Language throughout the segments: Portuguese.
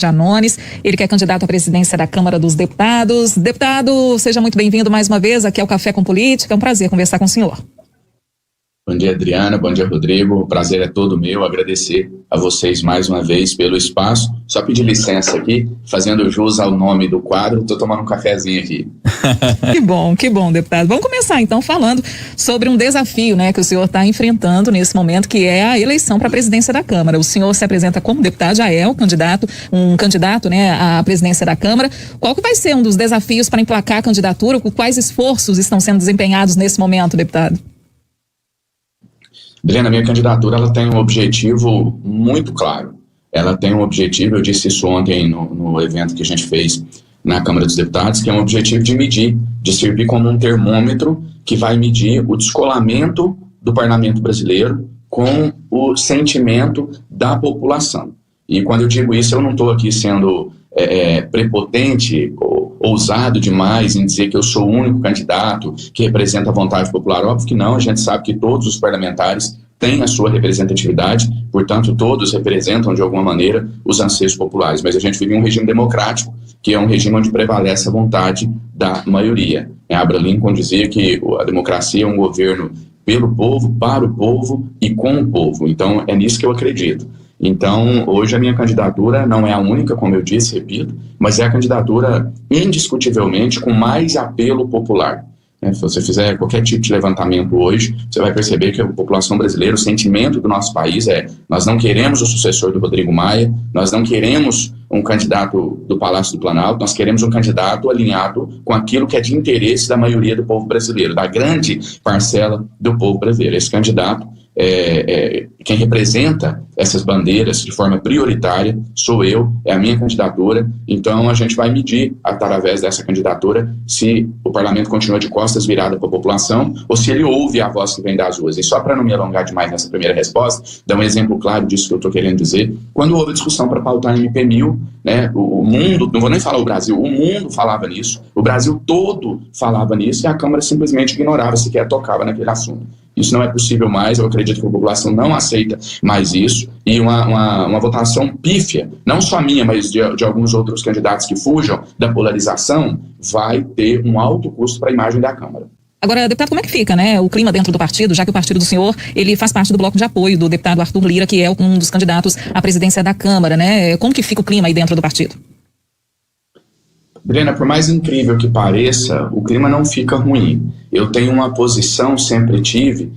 Janones, ele que é candidato à presidência da Câmara dos Deputados. Deputado, seja muito bem-vindo mais uma vez aqui ao Café com Política, é um prazer conversar com o senhor. Bom dia, Adriana, bom dia, Rodrigo, o prazer é todo meu, agradecer a vocês mais uma vez pelo espaço, só pedir licença aqui, fazendo jus ao nome do quadro, estou tomando um cafezinho aqui. Que bom, deputado. Vamos começar então falando sobre um desafio, né, que o senhor está enfrentando nesse momento, que é a eleição para a presidência da Câmara. O senhor se apresenta como deputado, já é um candidato, né, à presidência da Câmara. Qual que vai ser um dos desafios para emplacar a candidatura? Quais esforços estão sendo desempenhados nesse momento, deputado? Adriana, minha candidatura ela tem um objetivo muito claro. Ela tem um objetivo, eu disse isso ontem no evento que a gente fez na Câmara dos Deputados, que é um objetivo de medir, de servir como um termômetro que vai medir o descolamento do parlamento brasileiro com o sentimento da população. E quando eu digo isso, eu não estou aqui sendo prepotente ou ousado demais em dizer que eu sou o único candidato que representa a vontade popular. Óbvio que não, a gente sabe que todos os parlamentares têm a sua representatividade, portanto todos representam de alguma maneira os anseios populares, mas a gente vive um regime democrático, que é um regime onde prevalece a vontade da maioria. Abraham Lincoln dizia que a democracia é um governo pelo povo, para o povo e com o povo, então é nisso que eu acredito. Então, hoje a minha candidatura não é a única, como eu disse, repito, mas é a candidatura indiscutivelmente com mais apelo popular. Se você fizer qualquer tipo de levantamento hoje, você vai perceber que a população brasileira, o sentimento do nosso país é: nós não queremos o sucessor do Rodrigo Maia, nós não queremos um candidato do Palácio do Planalto, nós queremos um candidato alinhado com aquilo que é de interesse da maioria do povo brasileiro, da grande parcela do povo brasileiro. Esse candidato quem representa essas bandeiras de forma prioritária sou eu, é a minha candidatura. Então a gente vai medir através dessa candidatura se o parlamento continua de costas virada para a população ou se ele ouve a voz que vem das ruas. E só para não me alongar demais nessa primeira resposta, dar um exemplo claro disso que eu estou querendo dizer: quando houve a discussão para pautar a MP1000, né, o mundo, não vou nem falar o Brasil, o mundo falava nisso, o Brasil todo falava nisso, e a Câmara simplesmente ignorava, sequer tocava naquele assunto. Isso não é possível mais, eu acredito que a população não aceita mais isso, e uma votação pífia, não só minha, mas de alguns outros candidatos que fujam da polarização, vai ter um alto custo para a imagem da Câmara. Agora, deputado, como é que fica, né, o clima dentro do partido, já que o partido do senhor, ele faz parte do bloco de apoio do deputado Arthur Lira, que é um dos candidatos à presidência da Câmara, né? Como que fica o clima aí dentro do partido? Adriana, por mais incrível que pareça, o clima não fica ruim. Eu tenho uma posição, sempre tive,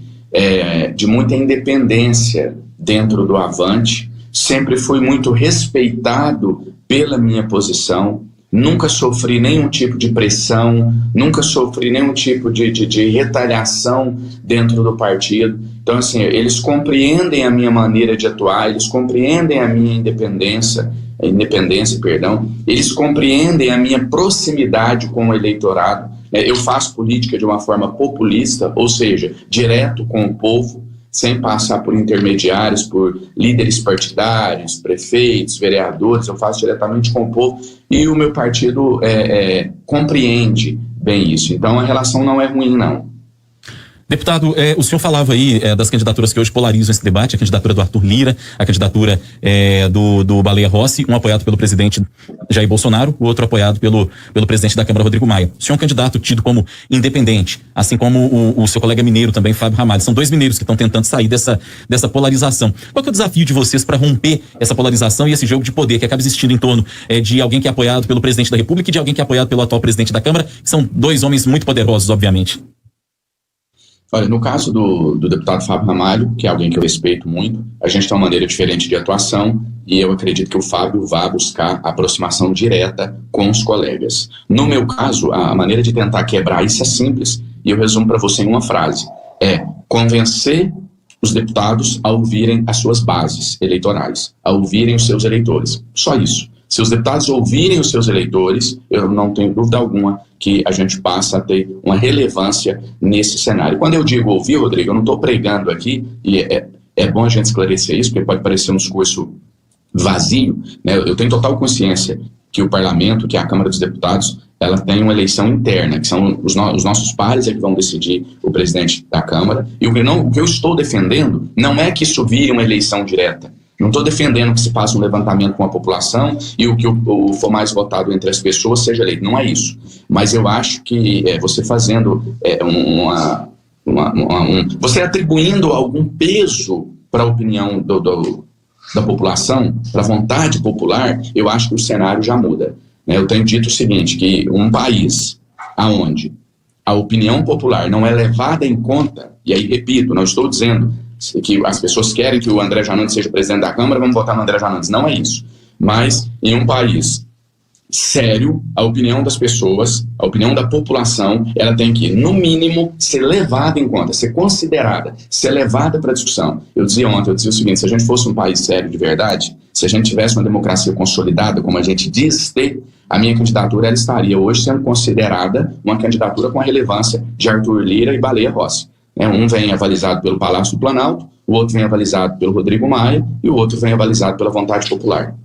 de muita independência dentro do Avante, sempre fui muito respeitado pela minha posição, nunca sofri nenhum tipo de pressão, nunca sofri nenhum tipo de retaliação dentro do partido. Então, assim, eles compreendem a minha maneira de atuar, eles compreendem a minha independência, eles compreendem a minha proximidade com o eleitorado. Eu faço política de uma forma populista, ou seja, direto com o povo, sem passar por intermediários, por líderes partidários, prefeitos, vereadores. Eu faço diretamente com o povo e o meu partido compreende bem isso. Então a relação não é ruim, não. Deputado, o senhor falava aí das candidaturas que hoje polarizam esse debate, a candidatura do Arthur Lira, a candidatura do Baleia Rossi, um apoiado pelo presidente Jair Bolsonaro, o outro apoiado pelo presidente da Câmara, Rodrigo Maia. O senhor é um candidato tido como independente, assim como o seu colega mineiro também, Fábio Ramalho. São dois mineiros que estão tentando sair dessa polarização. Qual que é o desafio de vocês para romper essa polarização e esse jogo de poder que acaba existindo em torno de alguém que é apoiado pelo presidente da República e de alguém que é apoiado pelo atual presidente da Câmara, que são dois homens muito poderosos, obviamente? Olha, no caso do deputado Fábio Ramalho, que é alguém que eu respeito muito, a gente tem uma maneira diferente de atuação e eu acredito que o Fábio vá buscar aproximação direta com os colegas. No meu caso, a maneira de tentar quebrar isso é simples e eu resumo para você em uma frase: convencer os deputados a ouvirem as suas bases eleitorais, a ouvirem os seus eleitores. Só isso. Se os deputados ouvirem os seus eleitores, eu não tenho dúvida alguma que a gente passa a ter uma relevância nesse cenário. Quando eu digo ouvir, Rodrigo, eu não estou pregando aqui, e é bom a gente esclarecer isso, porque pode parecer um discurso vazio, né? Eu tenho total consciência que o parlamento, que a Câmara dos Deputados, ela tem uma eleição interna, que são os nossos pares que vão decidir o presidente da Câmara, e o que eu estou defendendo não é que isso vire uma eleição direta. Não estou defendendo que se faça um levantamento com a população e o que for mais votado entre as pessoas seja eleito. Não é isso. Mas eu acho que você fazendo você atribuindo algum peso para a opinião da população, para a vontade popular, eu acho que o cenário já muda. Eu tenho dito o seguinte, que um país onde a opinião popular não é levada em conta, e aí repito, não estou dizendo que as pessoas querem que o André Janones seja presidente da Câmara, vamos votar no André Janones, não é isso. Mas em um país sério, a opinião das pessoas, a opinião da população, ela tem que, no mínimo, ser levada em conta, ser considerada, ser levada para discussão. Eu dizia ontem, o seguinte, se a gente fosse um país sério de verdade, se a gente tivesse uma democracia consolidada, como a gente diz ter, a minha candidatura ela estaria hoje sendo considerada uma candidatura com a relevância de Arthur Lira e Baleia Rossi. Um vem avalizado pelo Palácio do Planalto, o outro vem avalizado pelo Rodrigo Maia e o outro vem avalizado pela vontade popular.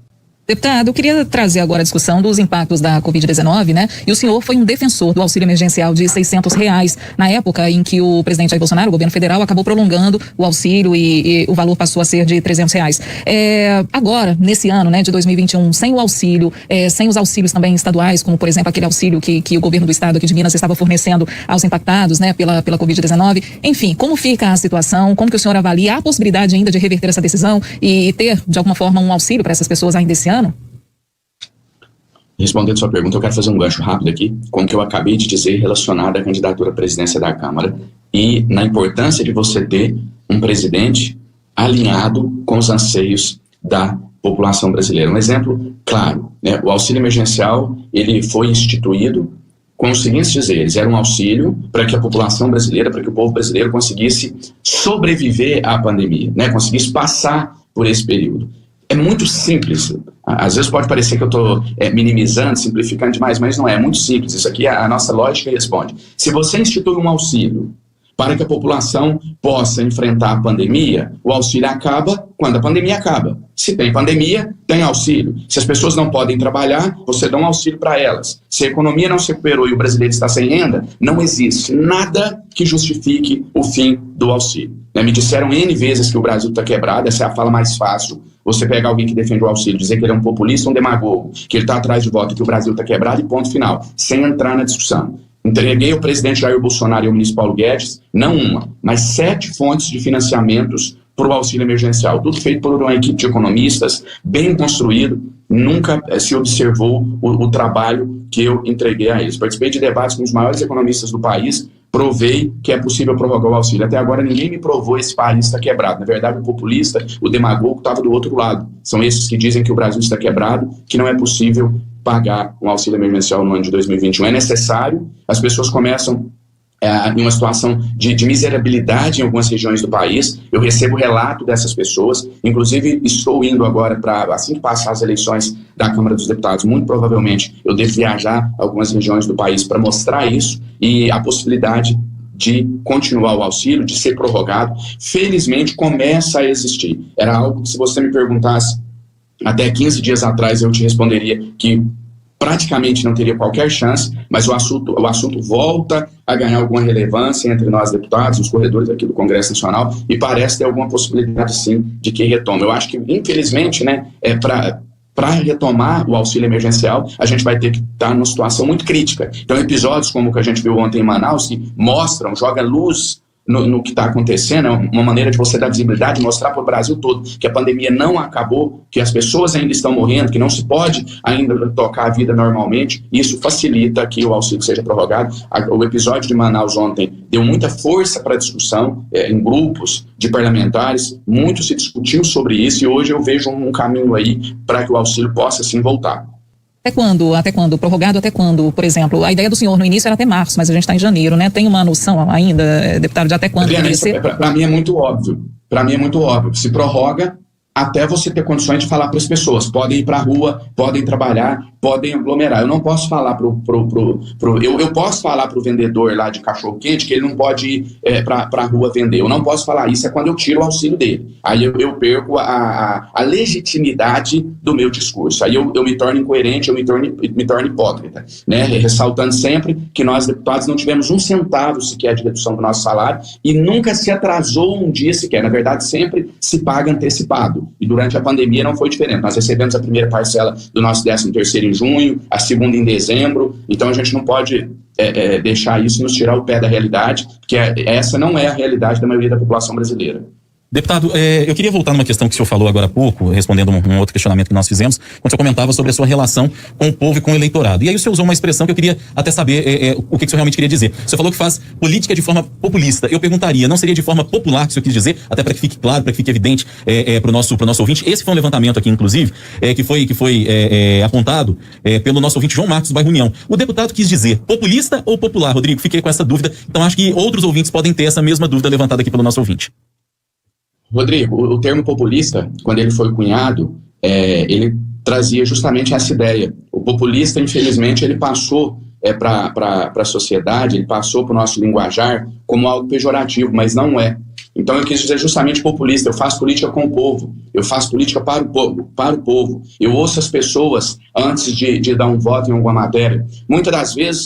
Deputado, eu queria trazer agora a discussão dos impactos da Covid-19, né? E o senhor foi um defensor do auxílio emergencial de R$600, na época em que o presidente Jair Bolsonaro, o governo federal, acabou prolongando o auxílio e o valor passou a ser de R$300. Agora, nesse ano, né, de 2021, sem o auxílio, sem os auxílios também estaduais, como, por exemplo, aquele auxílio que o governo do estado aqui de Minas estava fornecendo aos impactados, né, pela Covid-19. Enfim, como fica a situação? Como que o senhor avalia a possibilidade ainda de reverter essa decisão e ter, de alguma forma, um auxílio para essas pessoas ainda esse ano? Respondendo a sua pergunta, eu quero fazer um gancho rápido aqui com o que eu acabei de dizer relacionado à candidatura à presidência da Câmara e na importância de você ter um presidente alinhado com os anseios da população brasileira. Um exemplo claro, né? O auxílio emergencial, ele foi instituído com os seguintes dizeres: era um auxílio para que a população brasileira, para que o povo brasileiro conseguisse sobreviver à pandemia, né? Conseguisse passar por esse período. É muito simples. Às vezes pode parecer que eu estou minimizando, simplificando demais, mas não é. É muito simples. Isso aqui, a nossa lógica responde. Se você institui um auxílio para que a população possa enfrentar a pandemia, o auxílio acaba quando a pandemia acaba. Se tem pandemia, tem auxílio. Se as pessoas não podem trabalhar, você dá um auxílio para elas. Se a economia não se recuperou e o brasileiro está sem renda, não existe nada que justifique o fim do auxílio. Me disseram N vezes que o Brasil está quebrado, essa é a fala mais fácil. Você pegar alguém que defende o auxílio, dizer que ele é um populista, um demagogo, que ele está atrás de voto, que o Brasil está quebrado e ponto final, sem entrar na discussão. Entreguei ao presidente Jair Bolsonaro e ao ministro Paulo Guedes, não uma, mas 7 fontes de financiamentos para o auxílio emergencial. Tudo feito por uma equipe de economistas, bem construído, nunca se observou o trabalho que eu entreguei a eles. Participei de debates com os maiores economistas do país, provei que é possível prorrogar o auxílio. Até agora ninguém me provou esse país está quebrado. Na verdade, o populista, o demagogo estava do outro lado. São esses que dizem que o Brasil está quebrado, que não é possível pagar um auxílio emergencial no ano de 2021. É necessário, as pessoas começam em uma situação de miserabilidade em algumas regiões do país. Eu recebo relato dessas pessoas, inclusive estou indo agora para, assim que passar as eleições da Câmara dos Deputados, muito provavelmente eu devo viajar a algumas regiões do país para mostrar isso e a possibilidade de continuar o auxílio, de ser prorrogado, felizmente começa a existir. Era algo que, se você me perguntasse até 15 dias atrás, eu te responderia que praticamente não teria qualquer chance, mas o assunto volta a ganhar alguma relevância entre nós deputados, os corredores aqui do Congresso Nacional, e parece ter alguma possibilidade sim de que retome. Eu acho que, infelizmente, né, para retomar o auxílio emergencial, a gente vai ter que estar numa situação muito crítica. Então, episódios como o que a gente viu ontem em Manaus, que mostram, joga luz no que está acontecendo, é uma maneira de você dar visibilidade, mostrar para o Brasil todo que a pandemia não acabou, que as pessoas ainda estão morrendo, que não se pode ainda tocar a vida normalmente. Isso facilita que o auxílio seja prorrogado. O episódio de Manaus ontem deu muita força para a discussão em grupos de parlamentares, muito se discutiu sobre isso e hoje eu vejo um caminho aí para que o auxílio possa sim voltar. Até quando? Prorrogado até quando? Por exemplo, a ideia do senhor no início era até março, mas a gente está em janeiro, né? Tem uma noção ainda, deputado, de até quando deveria ser? Para mim é muito óbvio. Se prorroga até você ter condições de falar para as pessoas. Podem ir para a rua, podem trabalhar, podem aglomerar. Eu não posso falar eu posso falar para o vendedor lá de cachorro-quente que ele não pode ir para a rua vender. Eu não posso falar isso, é quando eu tiro o auxílio dele. Aí eu perco a legitimidade do meu discurso. Aí eu me torno incoerente, eu me torno hipócrita, né? Ressaltando sempre que nós, deputados, não tivemos um centavo sequer de redução do nosso salário e nunca se atrasou um dia sequer. Na verdade, sempre se paga antecipado. E durante a pandemia não foi diferente. Nós recebemos a primeira parcela do nosso 13º em junho, a segunda em dezembro. Então a gente não pode deixar isso nos tirar o pé da realidade, porque essa não é a realidade da maioria da população brasileira. Deputado, eu queria voltar numa questão que o senhor falou agora há pouco, respondendo um outro questionamento que nós fizemos, quando o senhor comentava sobre a sua relação com o povo e com o eleitorado. E aí o senhor usou uma expressão que eu queria até saber o que o senhor realmente queria dizer. O senhor falou que faz política de forma populista. Eu perguntaria, não seria de forma popular que o senhor quis dizer, até para que fique claro, para que fique evidente para o nosso ouvinte? Esse foi um levantamento aqui, inclusive, que foi apontado pelo nosso ouvinte João Marcos do bairro União. O deputado quis dizer populista ou popular, Rodrigo? Fiquei com essa dúvida. Então acho que outros ouvintes podem ter essa mesma dúvida levantada aqui pelo nosso ouvinte. Rodrigo, o termo populista, quando ele foi cunhado, ele trazia justamente essa ideia. O populista, infelizmente, ele passou para a sociedade, ele passou para o nosso linguajar como algo pejorativo, mas não é. Então eu quis dizer justamente populista. Eu faço política com o povo, eu faço política para o povo. Eu ouço as pessoas antes de dar um voto em alguma matéria. Muitas das vezes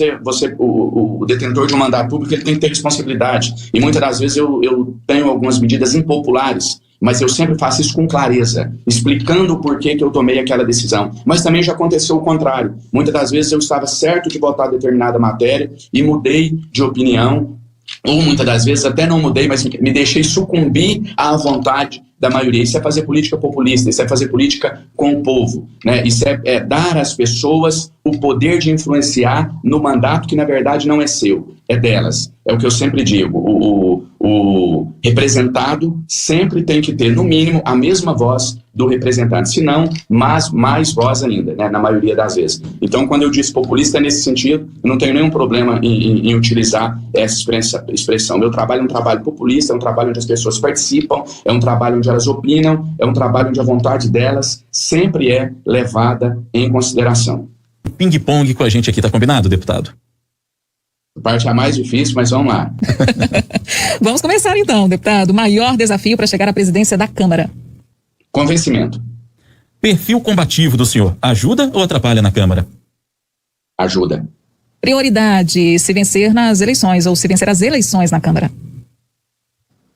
o detentor de um mandato público, ele tem que ter responsabilidade, e muitas das vezes eu tenho algumas medidas impopulares, mas eu sempre faço isso com clareza, explicando o porquê que eu tomei aquela decisão. Mas também já aconteceu o contrário. Muitas das vezes eu estava certo de votar determinada matéria e mudei de opinião, ou muitas das vezes até não mudei, mas me deixei sucumbir à vontade da maioria. Isso é fazer política populista, isso é fazer política com o povo, né? Isso é dar às pessoas o poder de influenciar no mandato que na verdade não é seu, é delas. É o que eu sempre digo, o representado sempre tem que ter, no mínimo, a mesma voz do representante, se não, mais voz ainda, né, na maioria das vezes. Então, quando eu disse populista, é nesse sentido, eu não tenho nenhum problema em utilizar essa expressão. Meu trabalho é um trabalho populista, é um trabalho onde as pessoas participam, é um trabalho onde elas opinam, é um trabalho onde a vontade delas sempre é levada em consideração. Ping-pong com a gente aqui, tá combinado, deputado? A parte é mais difícil, mas vamos lá. Vamos começar então, deputado. O maior desafio para chegar à presidência da Câmara? Convencimento. Perfil combativo do senhor, ajuda ou atrapalha na Câmara? Ajuda. Prioridade, se vencer nas eleições ou se vencer as eleições na Câmara?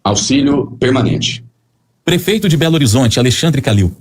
Auxílio permanente. Prefeito de Belo Horizonte, Alexandre Calil.